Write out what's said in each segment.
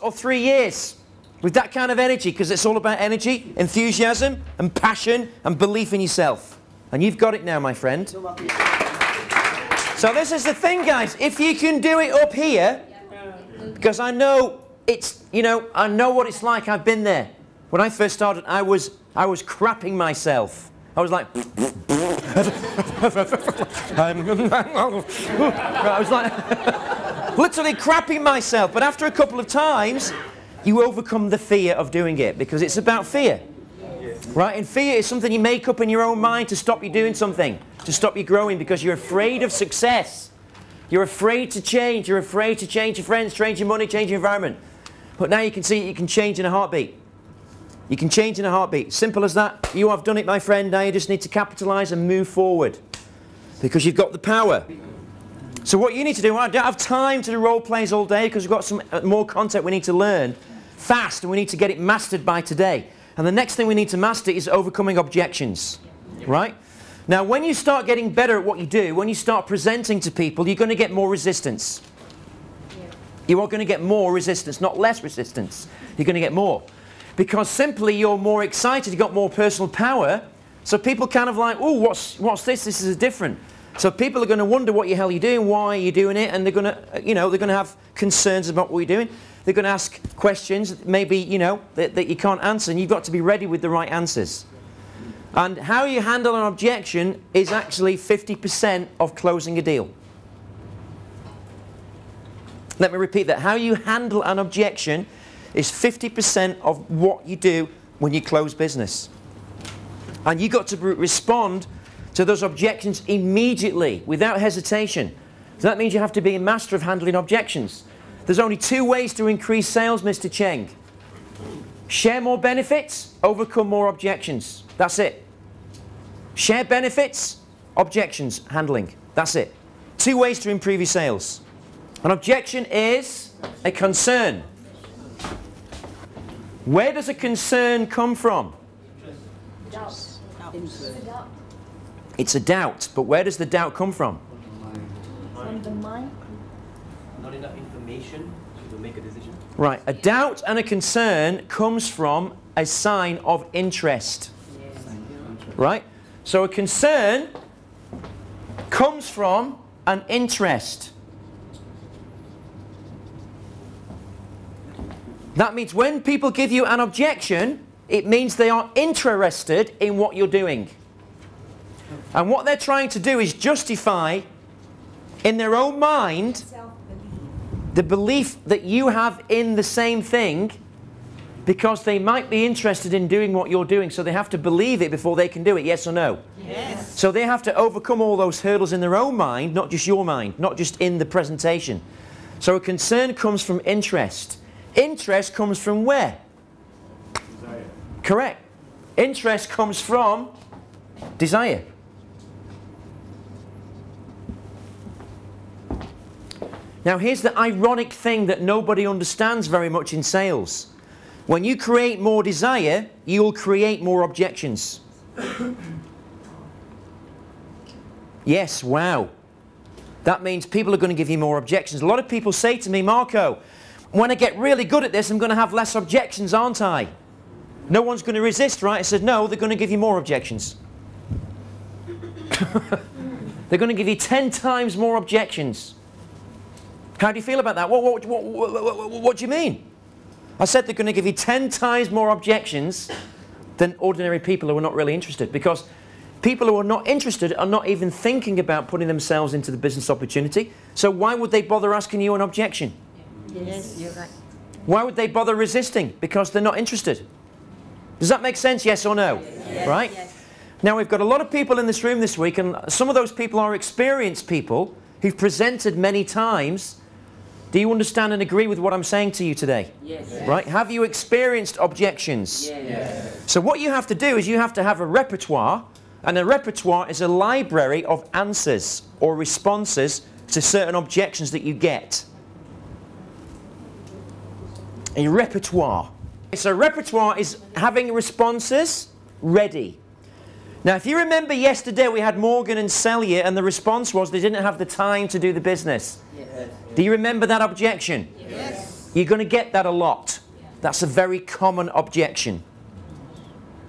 or 3 years with that kind of energy, because it's all about energy, enthusiasm and passion and belief in yourself. And you've got it now, my friend. So this is the thing, guys. If you can do it up here, because I know it's, you know, I know what it's like. I've been there. When I first started, I was crapping myself. I was like, I was like, literally crapping myself. But after a couple of times, you overcome the fear of doing it, because it's about fear. Right? And fear is something you make up in your own mind to stop you doing something, to stop you growing, because you're afraid of success. You're afraid to change. You're afraid to change your friends, change your money, change your environment. But now you can see you can change in a heartbeat. You can change in a heartbeat. Simple as that. You have done it, my friend. Now you just need to capitalize and move forward, because you've got the power. So what you need to do, I don't have time to do role plays all day, because we've got some more content we need to learn fast, and we need to get it mastered by today. And the next thing we need to master is overcoming objections, right? Now, when you start getting better at what you do, when you start presenting to people, you're going to get more resistance. You are going to get more resistance, not less resistance. You're going to get more. Because simply you're more excited, you've got more personal power. So people kind of like, oh, what's this? This is different. So people are going to wonder what the hell you're doing, why are you doing it, and they're going to, you know, they're going to have concerns about what you're doing. They're going to ask questions, maybe, you know, that you can't answer, and you've got to be ready with the right answers. And how you handle an objection is actually 50% of closing a deal. Let me repeat that. How you handle an objection is 50% of what you do when you close business. And you've got to respond to those objections immediately, without hesitation. So that means you have to be a master of handling objections. There's only 2 ways to increase sales, Mr. Cheng. Share more benefits, overcome more objections. That's it. Share benefits, objections, handling. That's it. 2 ways to improve your sales. An objection is a concern. Where does a concern come from? It's a doubt. But where does the doubt come from? From the mind. Not enough information to make a decision. Right. A doubt and a concern comes from a sign of interest. Right? So a concern comes from an interest. That means when people give you an objection, it means they are interested in what you're doing. And what they're trying to do is justify in their own mind the belief that you have in the same thing, because they might be interested in doing what you're doing, so they have to believe it before they can do it, yes or no? Yes. So they have to overcome all those hurdles in their own mind, not just your mind, not just in the presentation. So a concern comes from interest. Interest comes from where? Desire. Correct. Interest comes from desire. Now here's the ironic thing that nobody understands very much in sales. When you create more desire, you'll create more objections. Yes, wow. That means people are going to give you more objections. A lot of people say to me, Marco, when I get really good at this, I'm going to have less objections, aren't I? No one's going to resist, right? I said, no, they're going to give you more objections. They're going to give you 10 times more objections. How do you feel about that? What do you mean? I said they're going to give you 10 times more objections than ordinary people who are not really interested. Because people who are not interested are not even thinking about putting themselves into the business opportunity. So why would they bother asking you an objection? Yes, you're right. Why would they bother resisting? Because they're not interested. Does that make sense, yes or no? Yes. Right? Yes. Now, we've got a lot of people in this room this week, and some of those people are experienced people who've presented many times. Do you understand and agree with what I'm saying to you today? Yes. Right? Have you experienced objections? Yes. So what you have to do is you have to have a repertoire, and a repertoire is a library of answers or responses to certain objections that you get. A repertoire. So repertoire is having responses ready. Now, if you remember yesterday, we had Morgan and Celia, and the response was they didn't have the time to do the business. Yes. Do you remember that objection? Yes. You're going to get that a lot. That's a very common objection.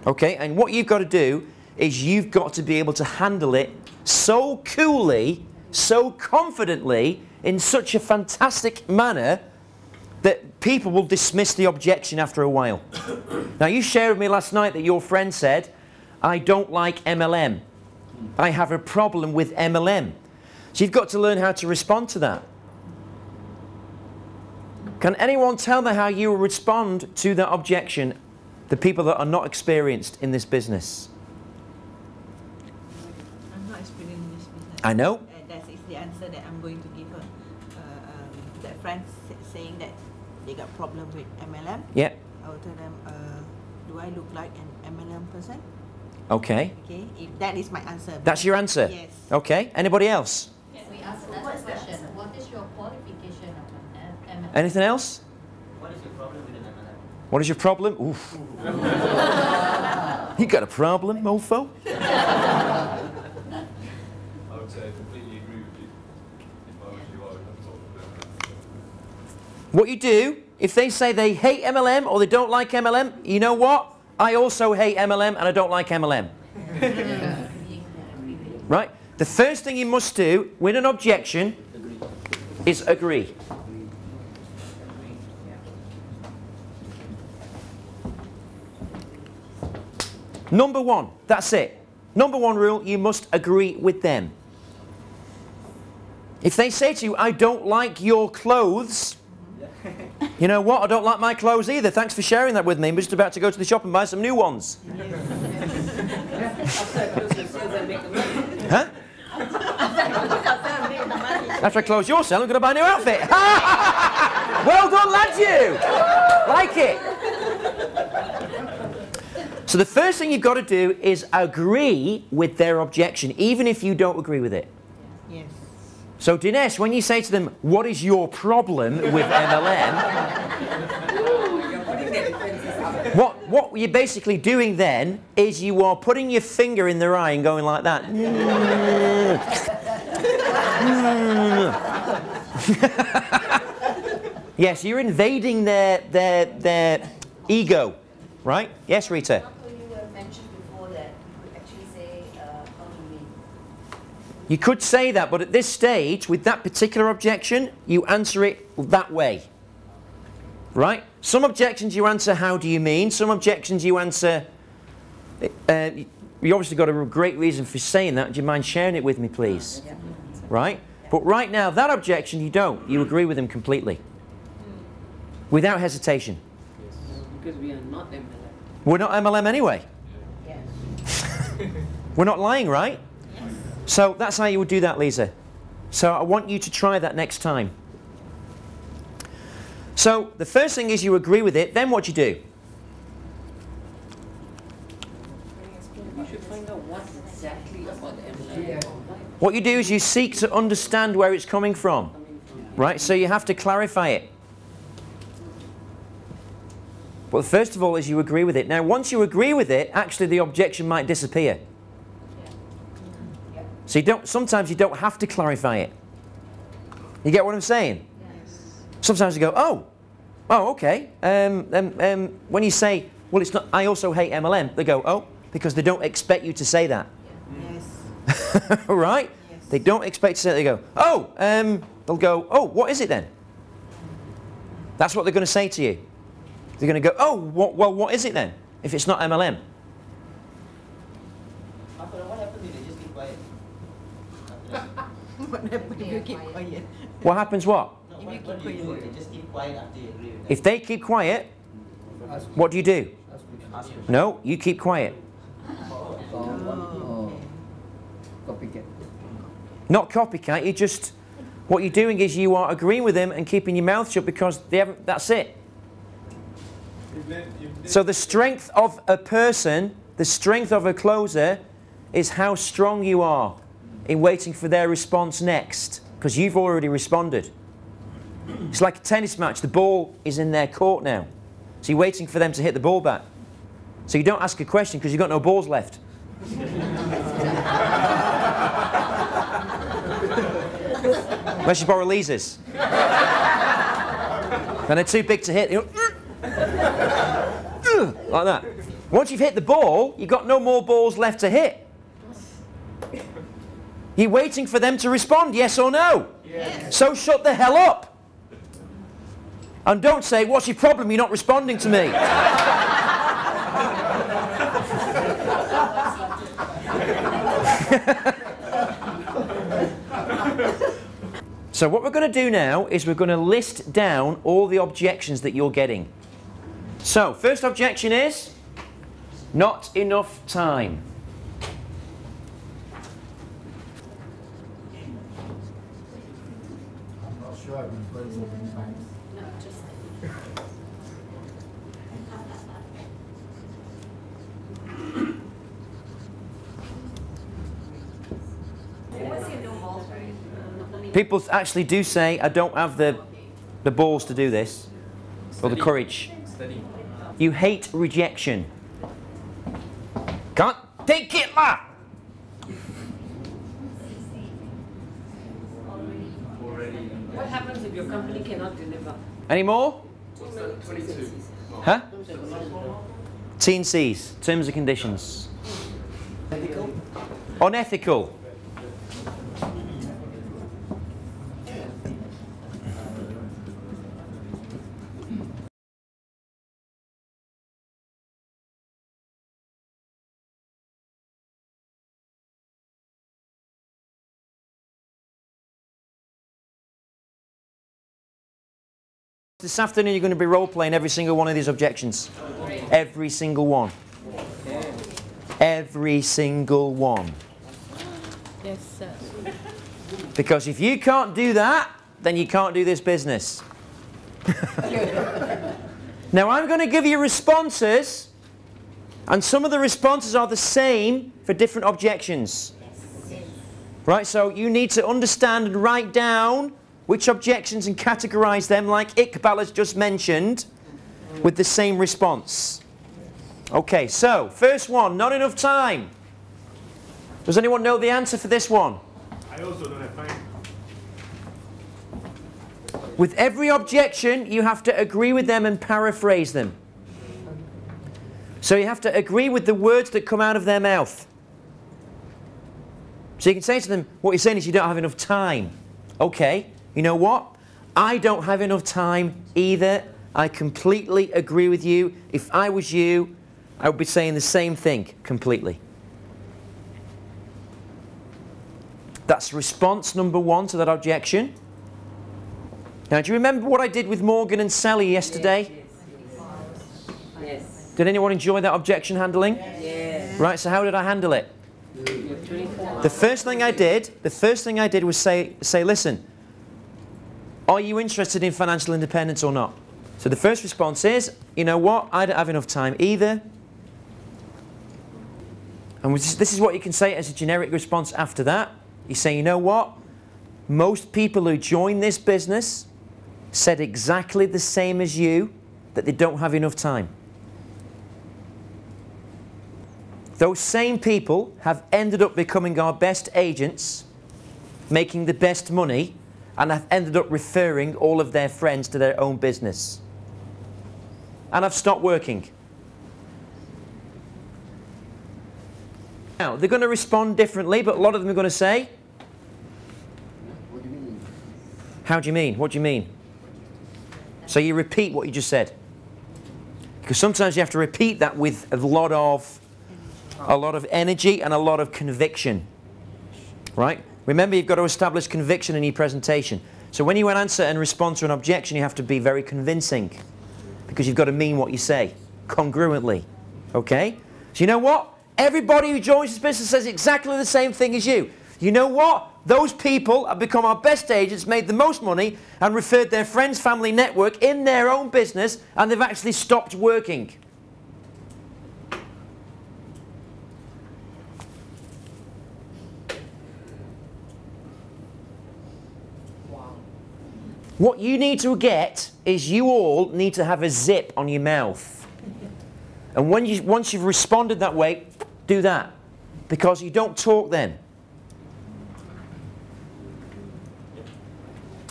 Okay, and what you've got to do is you've got to be able to handle it so coolly, so confidently, in such a fantastic manner that people will dismiss the objection after a while. Now, you shared with me last night that your friend said, I don't like MLM. I have a problem with MLM. So you've got to learn how to respond to that. Can anyone tell me how you will respond to that objection, the people that are not experienced in this business? I'm not experienced in this business. I know. That is the answer that I'm going to give her. That friend saying that they got problem with MLM. Yeah. I will tell them, do I look like an MLM person? Okay. Okay, if that is my answer. That's your answer? Yes. Okay. Anybody else? We asked another question. What is your qualification of an MLM? Anything else? What is your problem with an MLM? What is your problem? Oof. You got a problem, mofo? I would say I completely agree with you. If I was you, I would have told them. What you do, if they say they hate MLM or they don't like MLM, you know what? I also hate MLM and I don't like MLM. Right? The first thing you must do with an objection is agree. Number one, that's it. Number one rule, you must agree with them. If they say to you, I don't like your clothes, you know what? I don't like my clothes either. Thanks for sharing that with me. I'm just about to go to the shop and buy some new ones. Huh? After I close your sale, I'm going to buy a new outfit. Well done, lads, you! Like it. So the first thing you've got to do is agree with their objection, even if you don't agree with it. Yes. So Dinesh, when you say to them, what is your problem with MLM? What you're basically doing then is you are putting your finger in their eye and going like that. Yes, you're invading their ego, right? Yes, Rita? You mentioned before that you could actually say, how do you mean? You could say that, but at this stage, with that particular objection, you answer it that way. Right? Some objections you answer, how do you mean? Some objections you answer, you obviously got a great reason for saying that. Do you mind sharing it with me, please? Right? But right now, that objection, you don't. You agree with him completely. Without hesitation. Because we are not MLM. We're not MLM anyway. Yes. We're not lying, right? Yes. So that's how you would do that, Lisa. So I want you to try that next time. So the first thing is you agree with it, then what do you do? We should find out what exactly about MLM. What you do is you seek to understand where it's coming from. Right? So you have to clarify it. Well, first of all is you agree with it. Now, once you agree with it, actually the objection might disappear. So sometimes you don't have to clarify it. You get what I'm saying? Sometimes you go, oh, okay. When you say, well, it's not, I also hate MLM, they go, oh, because they don't expect you to say that. Yes. Right? Yes. They don't expect to say it. They go, oh, they'll go, oh, what is it then? That's what they're going to say to you. They're going to go, oh, well, what is it then, if it's not MLM? After what happens if they just keep quiet? What happens if you keep quiet? What happens what? No, If you what keep do you do? quiet. They just keep quiet after you agree with them. If they keep quiet, what do you do? Ask you. No, you keep quiet. Oh. Copycat. Not copycat, you just, what you're doing is you are agreeing with them and keeping your mouth shut because they haven't, that's it. So the strength of a person, the strength of a closer, is how strong you are in waiting for their response next, because you've already responded. It's like a tennis match. The ball is in their court now. So you're waiting for them to hit the ball back. So you don't ask a question because you've got no balls left. Unless you borrow Lisa's. And they're too big to hit. You know, like that. Once you've hit the ball, you've got no more balls left to hit. You're waiting for them to respond, yes or no? Yes. So shut the hell up. And don't say, what's your problem? You're not responding to me. So what we're going to do now is we're going to list down all the objections that you're getting. So, first objection is not enough time. I'm not sure I've been playing so many times. No, just. People actually do say, I don't have the balls to do this, or the courage. Steady. You hate rejection. Can't take it, ma! What happens if your company cannot deliver? Any more? 22. Huh? T&Cs, terms and conditions. Unethical. This afternoon you're going to be role-playing every single one of these objections. Every single one. Every single one. Yes, sir. Because if you can't do that, then you can't do this business. Now I'm going to give you responses, and some of the responses are the same for different objections. Right, so you need to understand and write down which objections and categorize them like Iqbal has just mentioned with the same response. Okay, so first one, not enough time. Does anyone know the answer for this one? I also don't have time. With every objection, you have to agree with them and paraphrase them. So you have to agree with the words that come out of their mouth. So you can say to them, what you're saying is you don't have enough time. Okay, you know what? I don't have enough time either. I completely agree with you. If I was you, I would be saying the same thing completely. That's response number one to that objection. Now, do you remember what I did with Morgan and Sally yesterday? Yes. Did anyone enjoy that objection handling? Yes. Right, so how did I handle it? The first thing I did was say, listen, are you interested in financial independence or not? So the first response is, you know what, I don't have enough time either. And this is what you can say as a generic response after that. You say, you know what, most people who join this business said exactly the same as you, that they don't have enough time. Those same people have ended up becoming our best agents, making the best money, and have ended up referring all of their friends to their own business. And I've stopped working. Now, they're going to respond differently, but a lot of them are going to say, What do you mean? how do you mean? What do you mean? So you repeat what you just said. Because sometimes you have to repeat that with a lot of energy and a lot of conviction. Right? Remember, you've got to establish conviction in your presentation. So when you answer and respond to an objection, you have to be very convincing. Because you've got to mean what you say, congruently. Okay? So you know what? Everybody who joins this business says exactly the same thing as you. You know what? Those people have become our best agents, made the most money, and referred their friends, family, network in their own business, and they've actually stopped working. Wow. What you need to get is you all need to have a zip on your mouth. And once you've responded that way, do that. Because you don't talk then.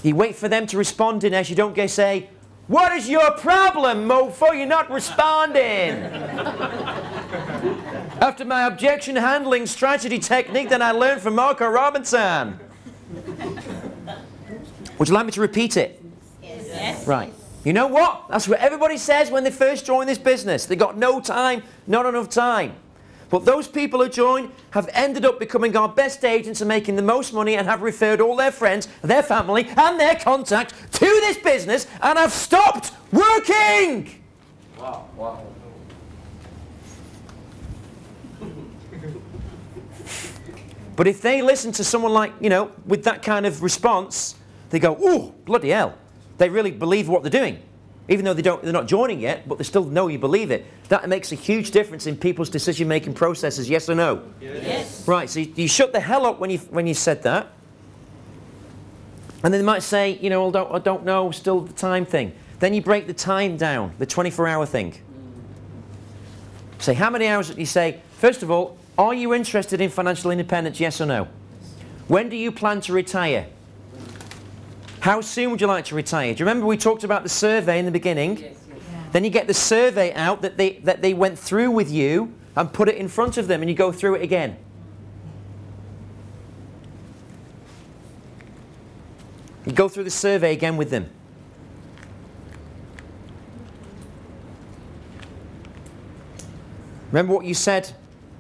You wait for them to respond, Dinesh. You don't say, What is your problem, mofo? You're not responding. After my objection handling strategy technique that I learned from Marco Robinson. Would you like me to repeat it? Yes. Right. You know what? That's what everybody says when they first join this business. They got no time, not enough time. But those people who join have ended up becoming our best agents and making the most money and have referred all their friends, their family and their contacts to this business and have stopped working. Wow, wow. But if they listen to someone like, you know, with that kind of response, they go, oh, bloody hell. They really believe what they're doing. Even though they're not joining yet, but they still know you believe it. That makes a huge difference in people's decision-making processes, yes or no? Yes. Right, so you shut the hell up when you said that. And then they might say, you know, I don't know, still the time thing. Then you break the time down, the 24-hour thing. Say, how many hours? You say, first of all, are you interested in financial independence, yes or no? When do you plan to retire? How soon would you like to retire? Do you remember we talked about the survey in the beginning? Yes, yes. Yeah. Then you get the survey out that they went through with you and put it in front of them and you go through it again. You go through the survey again with them. Remember what you said,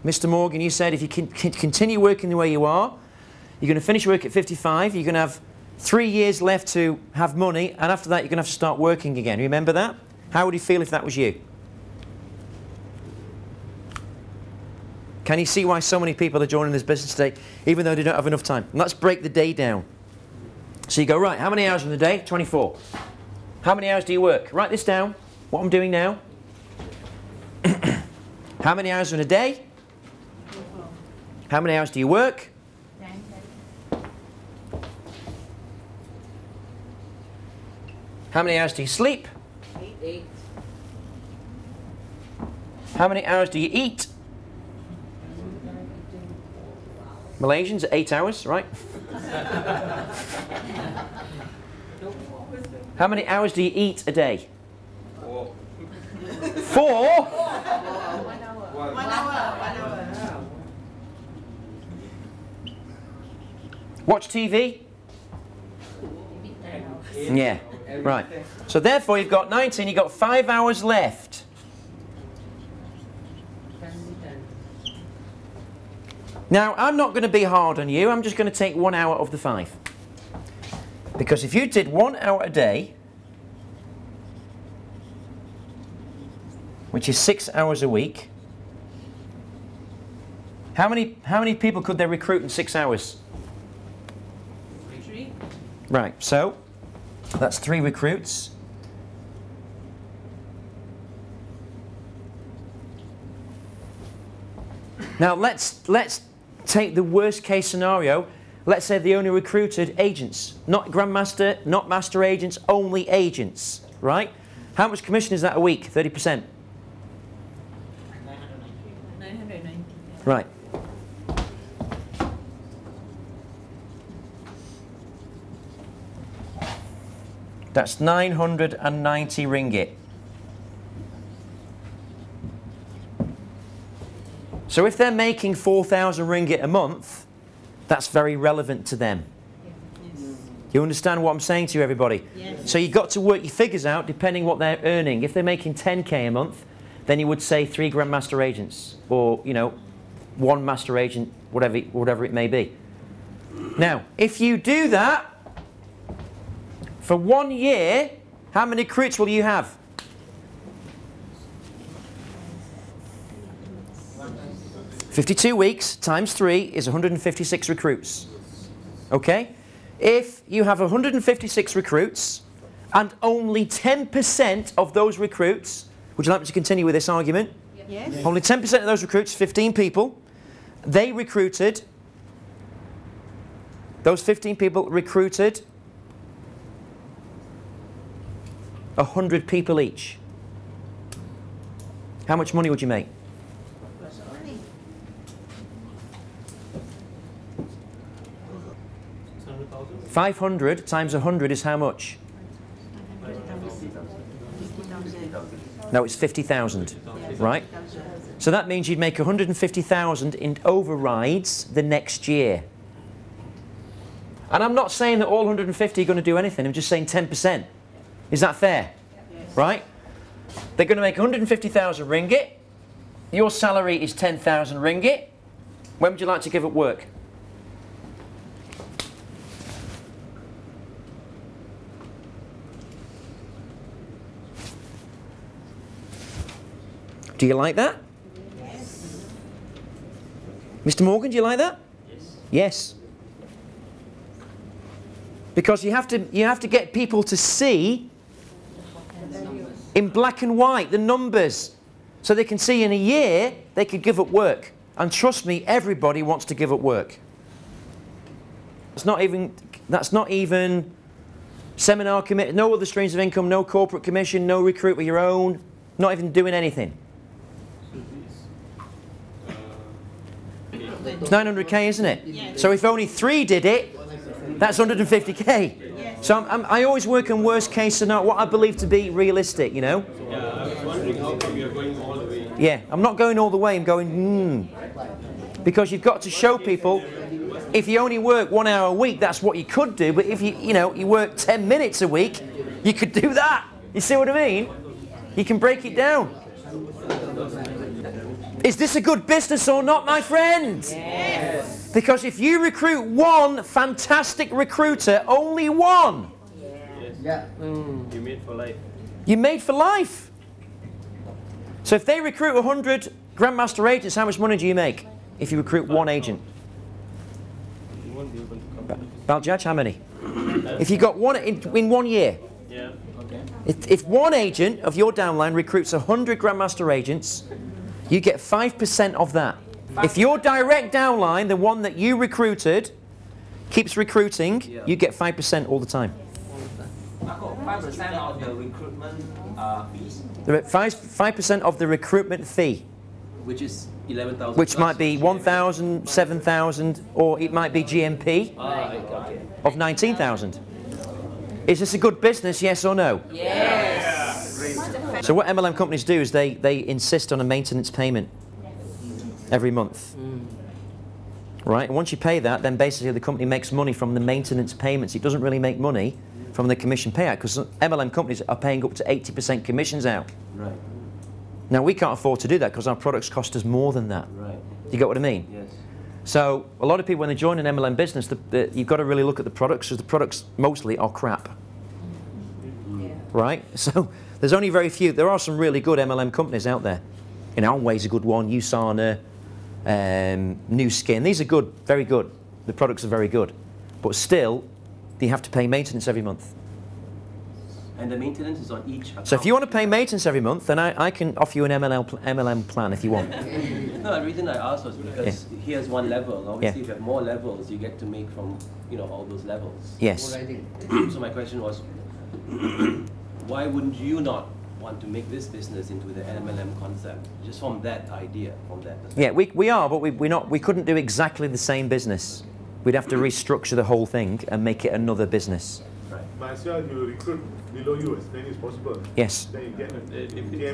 Mr. Morgan? You said if you can continue working the way you are, you're going to finish work at 55, you're going to have 3 years left to have money, and after that you're going to have to start working again. Remember that? How would you feel if that was you? Can you see why so many people are joining this business today, even though they don't have enough time? And let's break the day down. So you go, right, how many hours in the day? 24. How many hours do you work? Write this down, what I'm doing now. How many hours in a day? How many hours do you work? How many hours do you sleep? 8. How many hours do you eat? Malaysians, 8 hours, right? How many hours do you eat a day? 4. 4? 1 1 hour. Watch TV? Yeah, right. So therefore you've got 19, you've got 5 hours left. Now, I'm not going to be hard on you, I'm just going to take 1 hour of the 5. Because if you did 1 hour a day, which is 6 hours a week, how many people could they recruit in 6 hours? 3. Right, so that's 3 recruits. Now let's take the worst case scenario. Let's say they only recruited agents, not grandmaster, not master agents, only agents, right? How much commission is that a week? 30%. 990. Right. That's 990 ringgit. So if they're making 4,000 ringgit a month, that's very relevant to them. Yes. You understand what I'm saying to you, everybody? Yes. So you've got to work your figures out depending what they're earning. If they're making 10k a month, then you would say 3 grandmaster agents, or, you know, 1 master agent, whatever it may be. Now, if you do that, for 1 year, how many recruits will you have? $52 weeks times 3 is 156 recruits. Okay? If you have 156 recruits and only 10% of those recruits, would you like me to continue with this argument? Yes. Only 10% of those recruits, 15 people, they recruited, those 15 people recruited 100 people each. How much money would you make? 500 times 100 is how much? 50,000. No, it's 50,000, right? So that means you'd make 150,000 in overrides the next year. And I'm not saying that all 150 are going to do anything. I'm just saying 10%. Is that fair? Right? They're going to make 150,000 ringgit. Your salary is 10,000 ringgit. When would you like to give up work? Do you like that? Yes. Mr. Morgan, do you like that? Yes. Yes. Because you have to get people to see in black and white the numbers, so they can see in a year they could give up work. And trust me, everybody wants to give up work. That's not even seminar commit, no other streams of income, no corporate commission, no recruit with your own, not even doing anything. It's 900k, isn't it? Yes. So if only 3 did it, that's 150k. Yes. So I always work on worst case scenario, what I believe to be realistic, you know? Yeah, I was wondering how come you're going all the way. Yeah, I'm not going all the way, I'm going, Because you've got to show people, if you only work 1 hour a week, that's what you could do, but if you work 10 minutes a week, you could do that. You see what I mean? You can break it down. Is this a good business or not, my friend? Yes. Because if you recruit one fantastic recruiter, only one, Yeah. You made for life. you're made for life. So if they recruit 100 Grandmaster agents, how much money do you make if you recruit one agent? You won't be able to come. Baljaj, how many? If you got one in 1 year, Yeah. Okay. if one agent of your downline recruits 100 Grandmaster agents, you get 5% of that. If your direct downline, the one that you recruited, keeps recruiting, you get 5% all the time. 5% of the recruitment fees, 5% of the recruitment fee, Which is 11,000. which might be 1,000, 7,000, or it might be GMP Okay. of 19,000. Is this a good business, yes or no? Yes. So what MLM companies do is they insist on a maintenance payment every month. Right? And once you pay that, then basically the company makes money from the maintenance payments. It doesn't really make money from the commission payout, because MLM companies are paying up to 80% commissions out. Right. Now we can't afford to do that because our products cost us more than that. Right. You get what I mean? Yes. So a lot of people, when they join an MLM business, you've got to really look at the products, because the products mostly are crap. Right? So there's only very few. There are some really good MLM companies out there. You know, Onway's a good one, Usana, New Skin. These are good, very good. The products are very good. But still, you have to pay maintenance every month. And the maintenance is on each account. So if you want to pay maintenance every month, then I can offer you an MLM plan if you want. No, the reason I asked was because here's one level. Obviously, if you have more levels, you get to make from all those levels. Yes. So my question was, why wouldn't you not want to make this business into the MLM concept, just from that idea, from that perspective? Yeah, we are, but we couldn't do exactly the same business. We'd have to restructure the whole thing and make it another business. Right. Might as well you recruit below you as many as possible. Yes. Then you get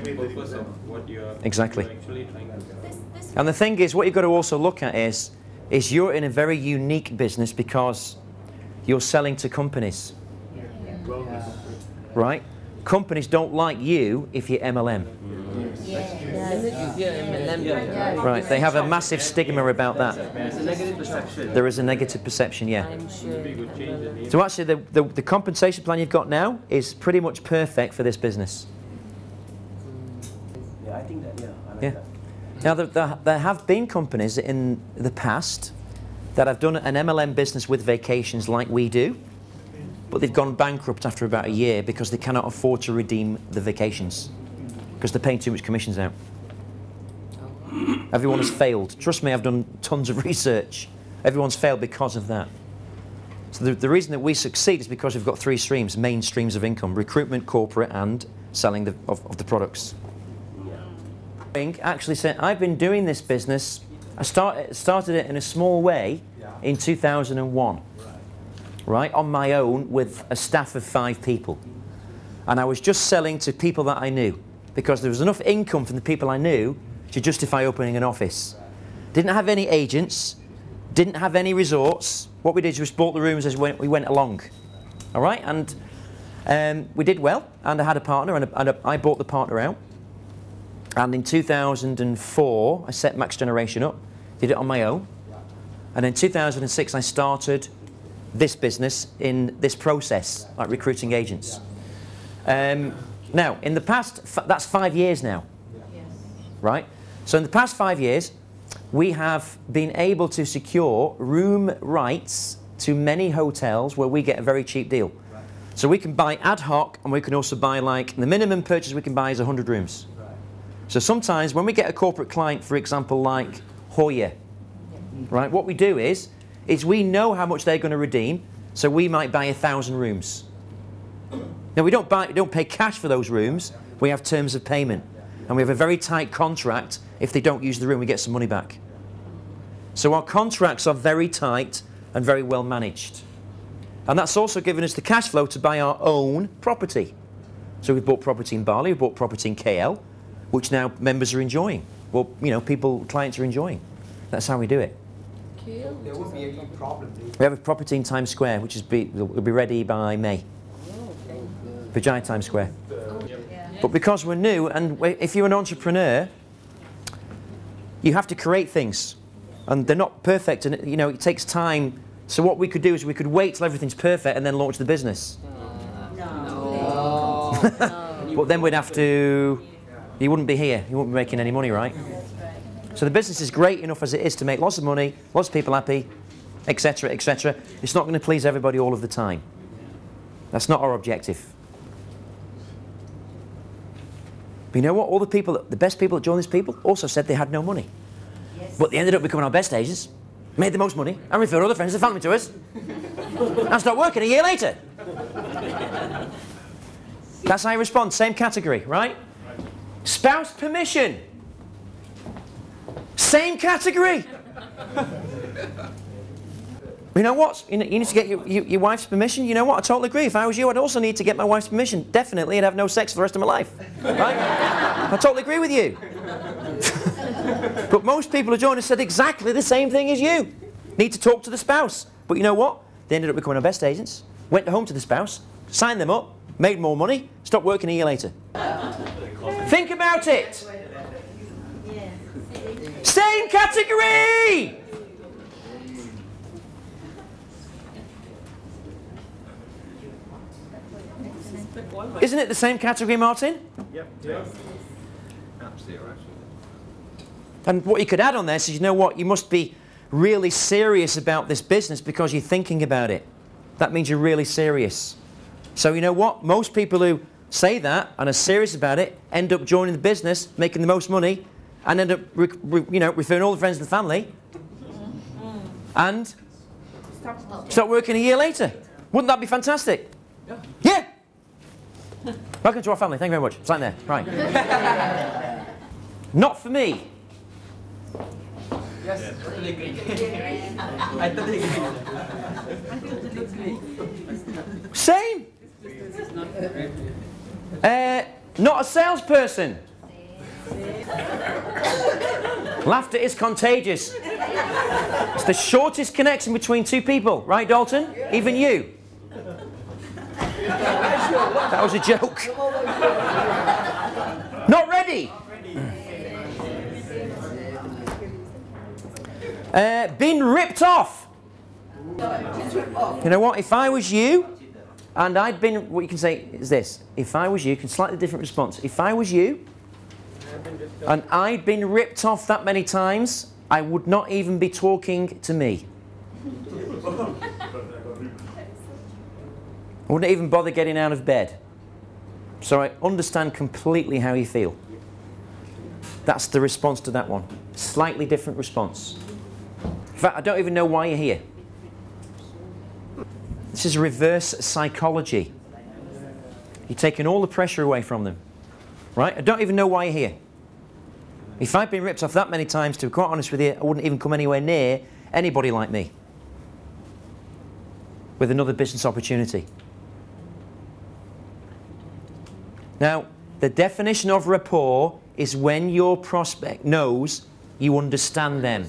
The purpose of what you're Exactly. actually trying to do. And the thing is, what you've got to also look at is you're in a very unique business because you're selling to companies, right? Companies don't like you if you're MLM. Right, they have a massive stigma about that. It's a negative perception. There is a negative perception, yeah. I'm sure. So actually, the compensation plan you've got now is pretty much perfect for this business. Yeah, I think that, I like Yeah. that. Now, there have been companies in the past that have done an MLM business with vacations like we do, but they've gone bankrupt after about a year because they cannot afford to redeem the vacations because they're paying too much commissions out. Everyone has failed. Trust me, I've done tons of research. Everyone's failed because of that. So the reason that we succeed is because we've got 3 streams, main streams of income: recruitment, corporate, and selling of the products. Actually, I've been doing this business. I started it in a small way in 2001, right, on my own with a staff of 5 people. And I was just selling to people that I knew, because there was enough income from the people I knew to justify opening an office. Didn't have any agents, didn't have any resorts. What we did is just bought the rooms as we went along. All right, and we did well, and I had a partner, and I bought the partner out. And in 2004, I set Max Generation up, did it on my own. And in 2006, I started this business in this process, like recruiting agents. Now, in the past, that's 5 years now, right? So in the past 5 years, we have been able to secure room rights to many hotels where we get a very cheap deal. So we can buy ad hoc, and we can also buy, like, the minimum purchase we can buy is 100 rooms. So sometimes when we get a corporate client, for example, like Hoya, right, what we do is we know how much they're going to redeem, so we might buy 1,000 rooms. Now, we don't pay cash for those rooms. We have terms of payment, and we have a very tight contract. If they don't use the room, we get some money back. So our contracts are very tight and very well managed. And that's also given us the cash flow to buy our own property. So we've bought property in Bali, we've bought property in KL, which now members are enjoying. Well, you know, clients are enjoying. That's how we do it. There would be any problem. We have a property in Times Square, which will be ready by May. Vijay Times Square. But because we're new, and if you're an entrepreneur, you have to create things, and they're not perfect, and you know, it takes time. So what we could do is we could wait till everything's perfect and then launch the business. No. But then we'd have to. You wouldn't be here. You wouldn't be making any money, right? So the business is great enough as it is to make lots of money, lots of people happy, etc., etc. It's not going to please everybody all of the time. That's not our objective. But you know what? All the best people that joined this people also said they had no money. Yes. But they ended up becoming our best agents, made the most money, and referred other friends and family to us, and stopped working a year later. That's how you respond. Same category, right? Spouse permission. Same category. You know what? You need to get your wife's permission. You know what? I totally agree. If I was you, I'd also need to get my wife's permission. Definitely, I'd have no sex for the rest of my life. Right? I totally agree with you. But most people who joined us said exactly the same thing as you. Need to talk to the spouse. But you know what? They ended up becoming our best agents. Went home to the spouse, signed them up, made more money, stopped working a year later. Think about it. Same category. Isn't it the same category, Martin? Yep. Yeah. Absolutely, actually. And what you could add on this is, you know what, you must be really serious about this business because you're thinking about it. That means you're really serious. So you know what, most people who say that and are serious about it end up joining the business, making the most money, and end up referring all the friends and the family, and start working a year later. Wouldn't that be fantastic? Yeah. Welcome to our family. Thank you very much. Sign there. Right. Not for me. Yes, totally agree. I totally agree. Same. Not a salesperson. Laughter is contagious. It's the shortest connection between two people, right, Dalton? Even you. That was a joke. Not ready. Been ripped off. You know what? If I was you, and I'd been, what you can say is this. If I was you, can slightly different response. If I was you, and I'd been ripped off that many times, I would not even be talking to me. I wouldn't even bother getting out of bed. So I understand completely how you feel. That's the response to that one. Slightly different response. In fact, I don't even know why you're here. This is reverse psychology. You're taking all the pressure away from them. Right? I don't even know why you're here. If I'd been ripped off that many times, to be quite honest with you, I wouldn't even come anywhere near anybody like me with another business opportunity. Now, the definition of rapport is when your prospect knows you understand them.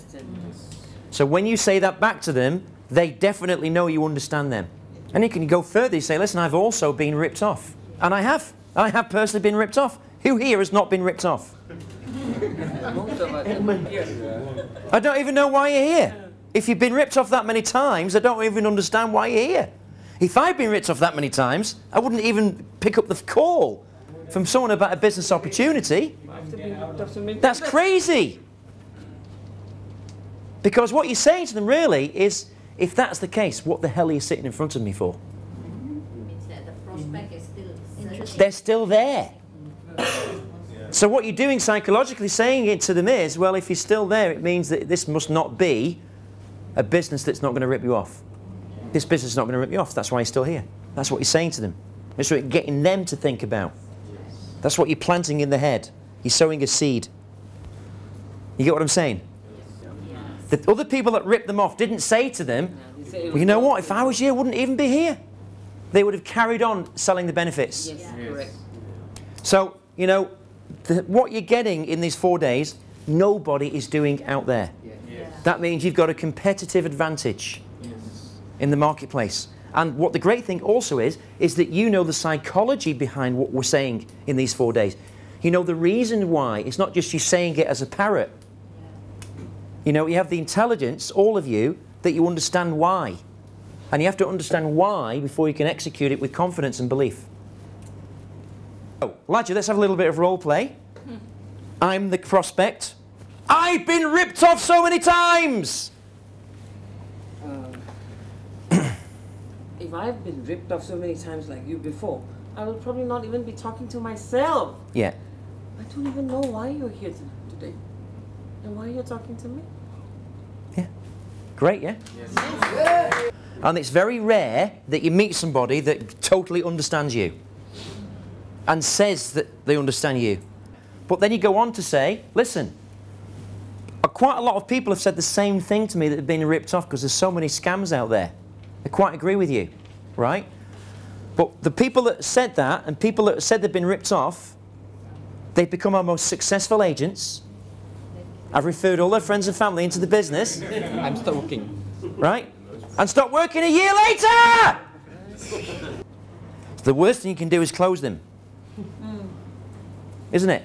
So when you say that back to them, they definitely know you understand them. And you can go further, you say, listen, I've also been ripped off. And I have. I have personally been ripped off. Who here has not been ripped off? Most of us. Yes. I don't even know why you're here. If you've been ripped off that many times, I don't even understand why you're here. If I'd been ripped off that many times, I wouldn't even pick up the call from someone about a business opportunity. That's crazy. Because what you're saying to them really is, if that's the case, what the hell are you sitting in front of me for? Means that the prospect is still searching. They're still there. So what you're doing psychologically, saying it to them is, well, if you're still there, it means that this must not be a business that's not going to rip you off. This business is not going to rip you off. That's why you're still here. That's what you're saying to them. That's what you're getting them to think about. That's what you're planting in the head. You're sowing a seed. You get what I'm saying? The other people that ripped them off didn't say to them, well, you know what, if I was you, I wouldn't even be here. They would have carried on selling the benefits. Yes, correct. So, you know, what you're getting in these 4 days, nobody is doing out there. That means you've got a competitive advantage in the marketplace. And what the great thing also is that you know the psychology behind what we're saying in these 4 days. You know the reason why. It's not just you saying it as a parrot. You know, you have the intelligence, all of you, that you understand why. And you have to understand why before you can execute it with confidence and belief. So, Ladger, let's have a little bit of role play. I'm the prospect. I've been ripped off so many times! If I've been ripped off so many times like you before, I will probably not even be talking to myself. Yeah. I don't even know why you're here today. And why you're talking to me. Yeah. Great, yeah? Yes. And it's very rare that you meet somebody that totally understands you and says that they understand you. But then you go on to say, listen, quite a lot of people have said the same thing to me that have been ripped off because there's so many scams out there. I quite agree with you, right? But the people that said that and people that said they've been ripped off, they've become our most successful agents. I've referred all their friends and family into the business. I'm still working. Right? And stop working a year later! The worst thing you can do is close them. Isn't it?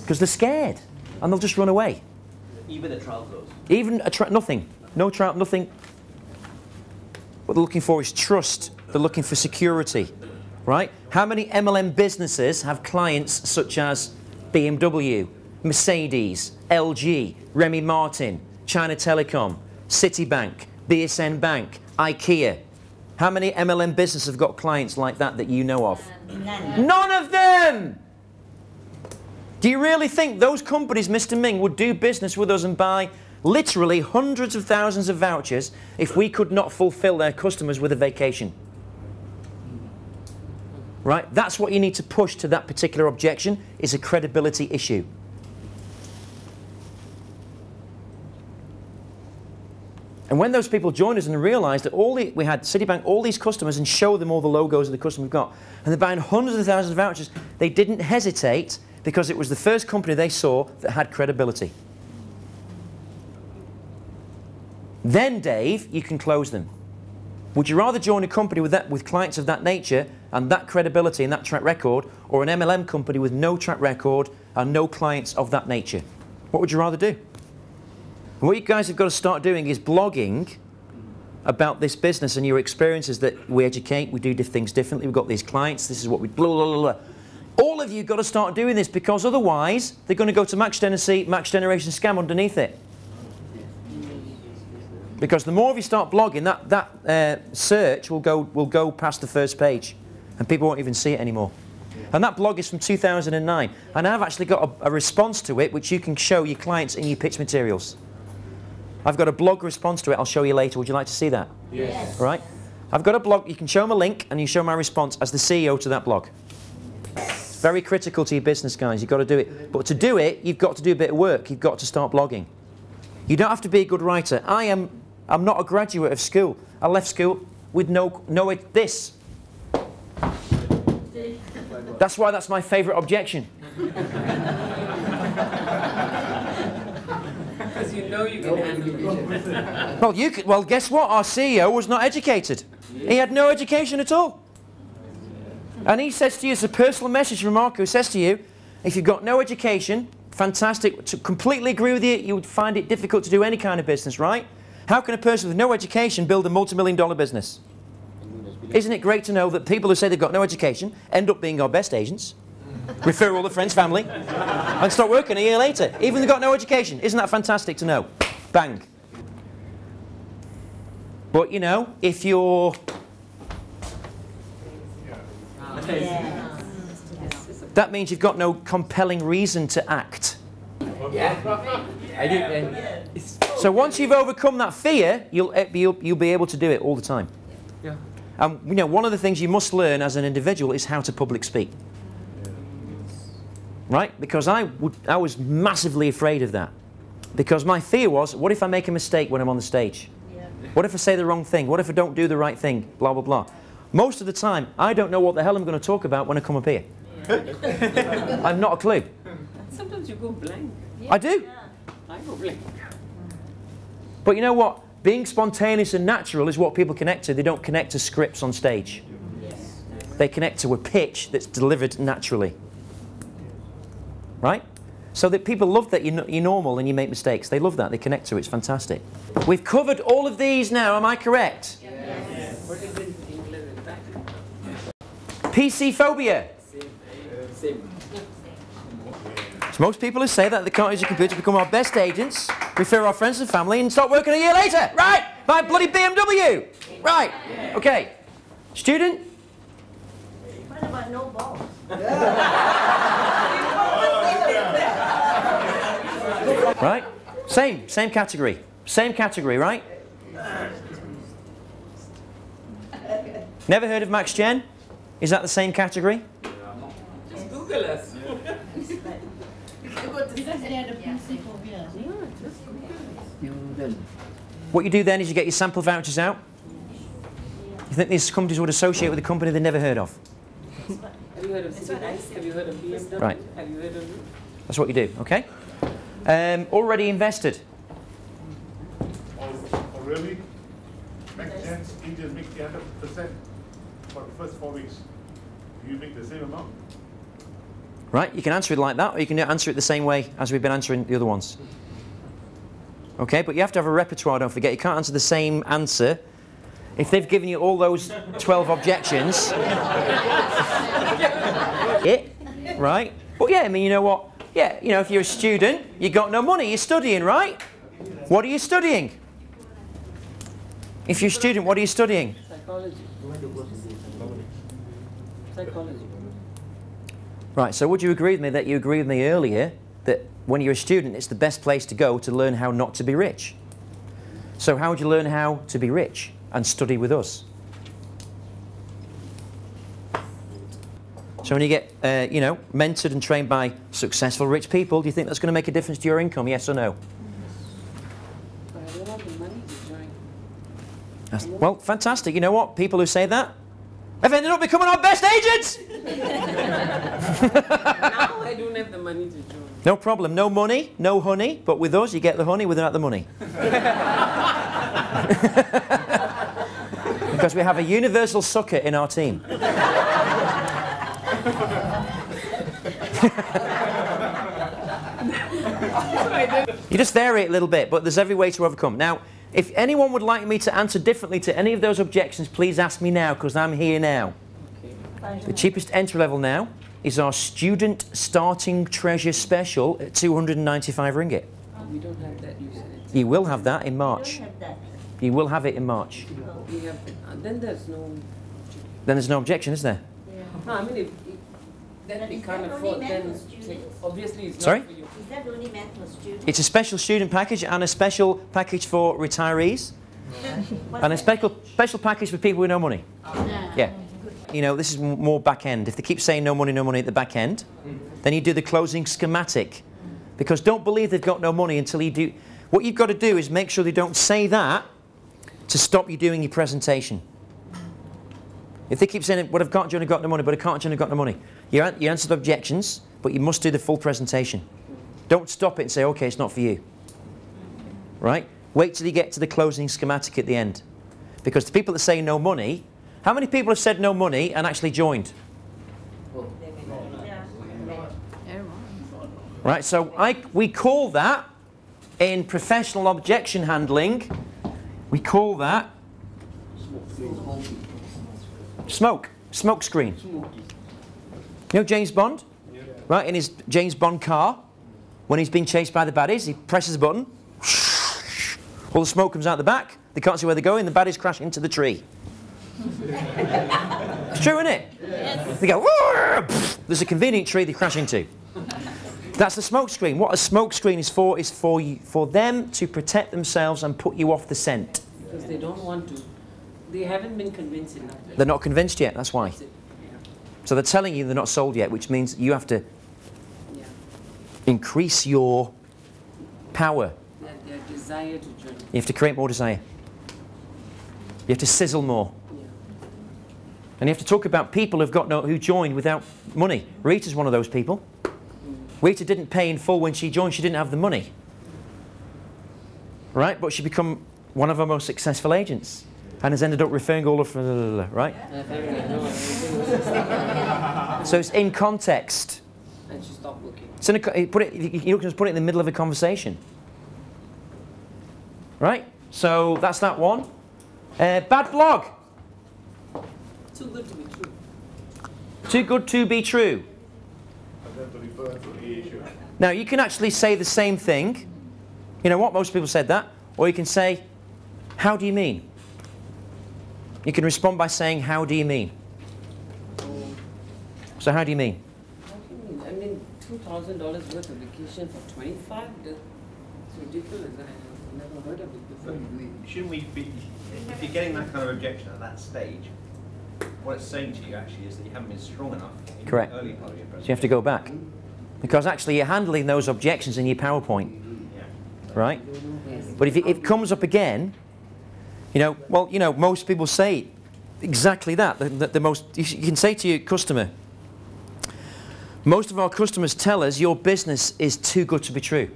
Because they're scared and they'll just run away. Even a trial close. Even a nothing. No trial, nothing. What they're looking for is trust. They're looking for security. Right? How many MLM businesses have clients such as BMW, Mercedes, LG, Remy Martin, China Telecom, Citibank, BSN Bank, IKEA? How many MLM businesses have got clients like that you know of? None. None of them! Do you really think those companies, Mr. Ming, would do business with us and buy literally hundreds of thousands of vouchers if we could not fulfill their customers with a vacation? Right? That's what you need to push to that particular objection, is a credibility issue. And when those people joined us and realised that we had Citibank, all these customers, and show them all the logos of the customer we've got, and they're buying hundreds of thousands of vouchers, they didn't hesitate because it was the first company they saw that had credibility. Then, Dave, you can close them. Would you rather join a company with clients of that nature and that credibility and that track record, or an MLM company with no track record and no clients of that nature? What would you rather do? And what you guys have got to start doing is blogging about this business and your experiences, that we educate, we do things differently, we've got these clients, this is what we blah, blah, blah, blah. All of you got to start doing this, because otherwise they're going to go to Max Generation Scam underneath it. Because the more of you start blogging, that search will go past the first page and people won't even see it anymore. And that blog is from 2009. And I've actually got a response to it which you can show your clients in your pitch materials. I've got a blog response to it. I'll show you later. Would you like to see that? Yes. Right? I've got a blog. You can show them a link and you show my response as the CEO to that blog. It's very critical to your business, guys. You've got to do it. But to do it, you've got to do a bit of work. You've got to start blogging. You don't have to be a good writer. I'm not a graduate of school. I left school with no this. That's why that's my favourite objection. Because you know you can handle it. Well, well, guess what? Our CEO was not educated. He had no education at all. And he says to you, it's a personal message from Marco, who says to you, if you've got no education, fantastic, to completely agree with you, you would find it difficult to do any kind of business, right? How can a person with no education build a multi-million-dollar business? Isn't it great to know that people who say they've got no education end up being our best agents, refer all the friends, family, and start working a year later, even if they've got no education? Isn't that fantastic to know? Bang. But, you know, if you're... That means you've got no compelling reason to act. I did. So once you've overcome that fear, you'll be able to do it all the time. Yeah. You know, one of the things you must learn as an individual is how to public speak. Right? Because I was massively afraid of that. Because my fear was, what if I make a mistake when I'm on the stage? What if I say the wrong thing? What if I don't do the right thing? Blah, blah, blah. Most of the time, I don't know what the hell I'm going to talk about when I come up here. I've not a clue. Sometimes you go blank. I do. I go blank. But you know what? Being spontaneous and natural is what people connect to. They don't connect to scripts on stage. They connect to a pitch that's delivered naturally. Right? So that people love that you're normal and you make mistakes. They love that. They connect to it. It's fantastic. We've covered all of these now. Am I correct? Yes. What is in English in fact? PC phobia. Same. So most people who say that they can't use a computer become our best agents, refer our friends and family, and start working a year later. Right? Buy a bloody BMW. Right. Okay. Student? What about no balls? Right? Same category. Same category, right? Never heard of Max Chen? Is that the same category? Just Google us. Because they are the PC phobia. What you do then is you get your sample vouchers out. You think these companies would associate with a company they've never heard of? Have you heard of Citibank? Have you heard of BMW? Right. Have you heard of it? That's what you do, okay? Already invested. Oh, really? Max Chan's agent make 100% for the first 4 weeks. Do you make the same amount? Right, you can answer it like that, or you can answer it the same way as we've been answering the other ones. Okay, but you have to have a repertoire, don't forget. You can't answer the same answer. If they've given you all those 12 objections, right? But yeah, I mean, you know what? Yeah, you know, if you're a student, you got no money, you're studying, right? What are you studying? If you're a student, what are you studying? Psychology. Psychology. Right, so would you agree with me that you agreed with me earlier that when you're a student, it's the best place to go to learn how not to be rich? So how would you learn how to be rich and study with us? So when you get, you know, mentored and trained by successful rich people, do you think that's going to make a difference to your income, yes or no? But I don't have the money to join. Well, fantastic. You know what? People who say that have ended up becoming our best agents! Now I don't have the money to join. No problem. No money, no honey, but with us you get the honey without the money. Because we have a universal sucker in our team. You just vary it a little bit, but there's every way to overcome. Now, if anyone would like me to answer differently to any of those objections, please ask me now, because I'm here now. Okay. The cheapest entry level now is our student starting treasure special at 295 ringgit. We don't have that, you said. You will have that in March. You will have it in March. We have, then there's no... Then there's no objection, is there? Yeah. No, I mean, if then we can't afford, then obviously it's Sorry? not for you. Is that only meant for students? It's a special student package and a special package for retirees. And a special package for people with no money. Yeah. You know, this is more back end. If they keep saying no money at the back end, then you do the closing schematic. Because don't believe they've got no money until you do. What you've got to do is make sure they don't say that to stop you doing your presentation. If they keep saying, but I can't, Johnny got no money, but I can't, Johnny got no money. You answer the objections, but you must do the full presentation. Don't stop it and say, okay, it's not for you. Right? Wait till you get to the closing schematic at the end. Because the people that say no money, how many people have said no money and actually joined? Right, so we call that, in professional objection handling, we call that smoke screen. You know James Bond? Right, in his James Bond car, when he's being chased by the baddies, he presses a button, all the smoke comes out the back, they can't see where they're going, the baddies crash into the tree. It's true, isn't it? Yes. They go, there's a convenient tree they crash into. That's the smoke screen. What a smoke screen is for them to protect themselves and put you off the scent. Because they don't want to. They haven't been convinced enough. They're not convinced yet, that's why. That's it. Yeah. So they're telling you they're not sold yet, which means you have to increase your power. Their desire to join. You have to create more desire. You have to sizzle more. Yeah. And you have to talk about people who joined without money. Rita's one of those people. Rita didn't pay in full when she joined. She didn't have the money. Right? But she became one of our most successful agents and has ended up referring all of right? So it's in context. And she stopped looking. So you can just put it in the middle of a conversation. Right? So that's that one. Bad blog. Too good to be true. Too good to be true. Now you can actually say the same thing. You know what? Most people said that. Or you can say, how do you mean? You can respond by saying, how do you mean? So how do you mean? How do you mean? I mean, $2,000 worth of vacation for 25? That's ridiculous. I've never heard of it before. Shouldn't we be, if you're getting that kind of objection at that stage, what it's saying to you actually is that you haven't been strong enough in Correct. the early part of your presentation. So you have to go back. Because actually you're handling those objections in your PowerPoint. Yeah. Right? But if it comes up again, most people say exactly that. You can say to your customer, most of our customers tell us your business is too good to be true.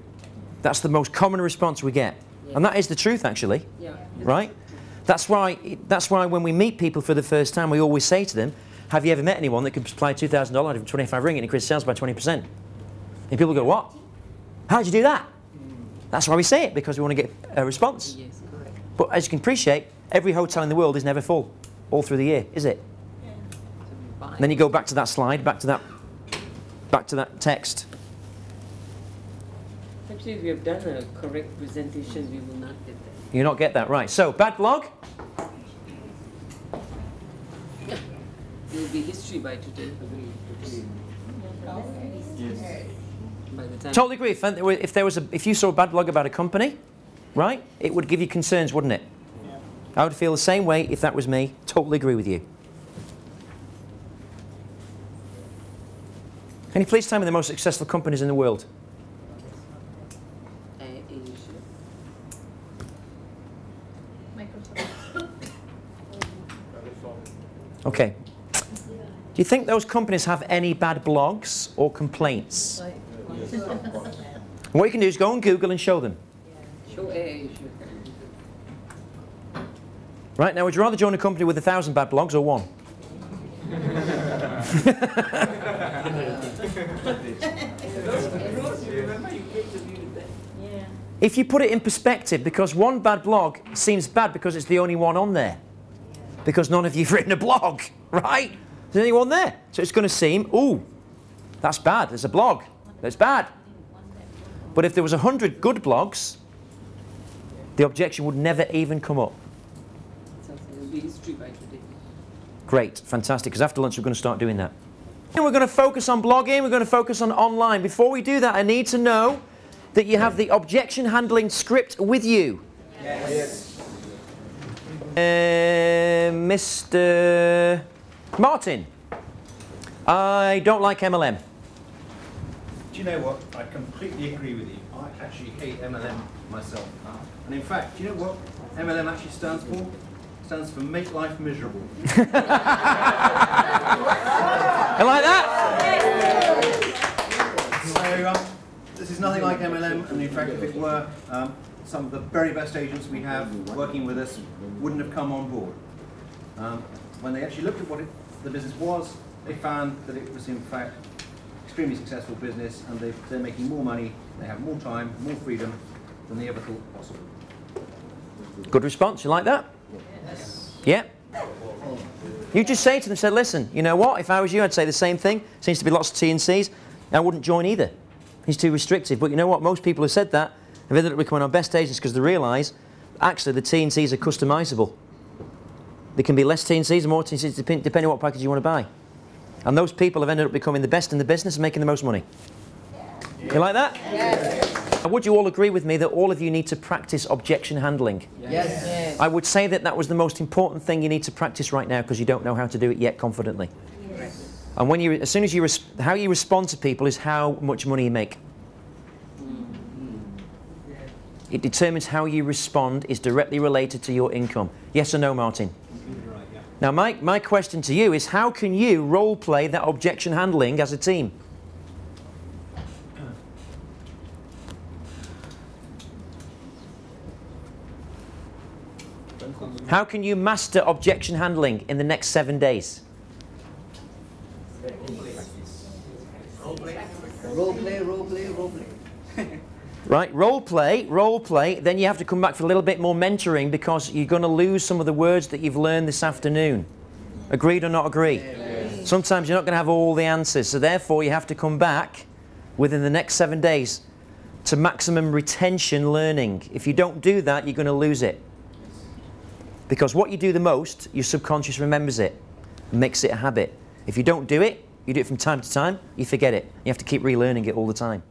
That's the most common response we get. Yeah. And that is the truth, actually. Yeah. Right? That's why when we meet people for the first time, we always say to them, have you ever met anyone that could supply $2,000 for 25 ringgit and increase sales by 20%? And people go, what? How'd you do that? That's why we say it, because we want to get a response. Yes, correct. But as you can appreciate, every hotel in the world is never full all through the year, is it? Yeah. And then you go back to that slide, back to that text. Actually, if we have done a correct presentation, we will not get that. You not get that, right. So, bad blog? It will be history by today. By the time. Totally agree. If you saw a bad blog about a company, right, it would give you concerns, wouldn't it? Yeah. I would feel the same way if that was me. Totally agree with you. Can you please tell me the most successful companies in the world? Okay. Do you think those companies have any bad blogs or complaints? What you can do is go on Google and show them. Right, now would you rather join a company with 1,000 bad blogs or one? If you put it in perspective, because one bad blog seems bad because it's the only one on there. Because none of you have written a blog, right? There's only one there. So it's going to seem, ooh, that's bad. There's a blog. That's bad. But if there was 100 good blogs, the objection would never even come up. Great, fantastic, because after lunch we're going to start doing that. And we're going to focus on blogging, we're going to focus on online. Before we do that, I need to know that you have the objection handling script with you. Yes. Mr. Martin, I don't like MLM. Do you know what? I completely agree with you. I actually hate MLM myself. And in fact, do you know what MLM actually stands for? stands for Make Life Miserable. I like that. So this is nothing like MLM, and in fact, if it were, some of the very best agents we have working with us wouldn't have come on board. When they actually looked at what the business was, they found that it was in fact extremely successful business, and they're making more money, they have more time, more freedom than they ever thought possible. Good response. You like that? Yes. Yeah. You just say to them, say, listen, you know what? If I was you, I'd say the same thing. Seems to be lots of T&Cs. I wouldn't join either. He's too restrictive. But you know what? Most people have said that have ended up becoming our best agents because they realise actually the T&Cs are customisable. There can be less T&Cs and more T&Cs depending on what package you want to buy. And those people have ended up becoming the best in the business and making the most money. You like that? Yes. Would you all agree with me that all of you need to practice objection handling? Yes. I would say that that was the most important thing you need to practice right now because you don't know how to do it yet confidently. Yes. And when as soon as you, how you respond to people is how much money you make. It determines how you respond is directly related to your income. Yes or no, Martin? Now, my question to you is how can you role play that objection handling as a team? How can you master objection handling in the next 7 days? Role play. Right, role play, then you have to come back for a little bit more mentoring because you're going to lose some of the words that you've learned this afternoon. Agreed or not agreed? Yes. Sometimes you're not going to have all the answers, so therefore you have to come back within the next 7 days to maximum retention learning. If you don't do that, you're going to lose it. Because what you do the most, your subconscious remembers it, makes it a habit. If you don't do it, you do it from time to time, you forget it. You have to keep relearning it all the time.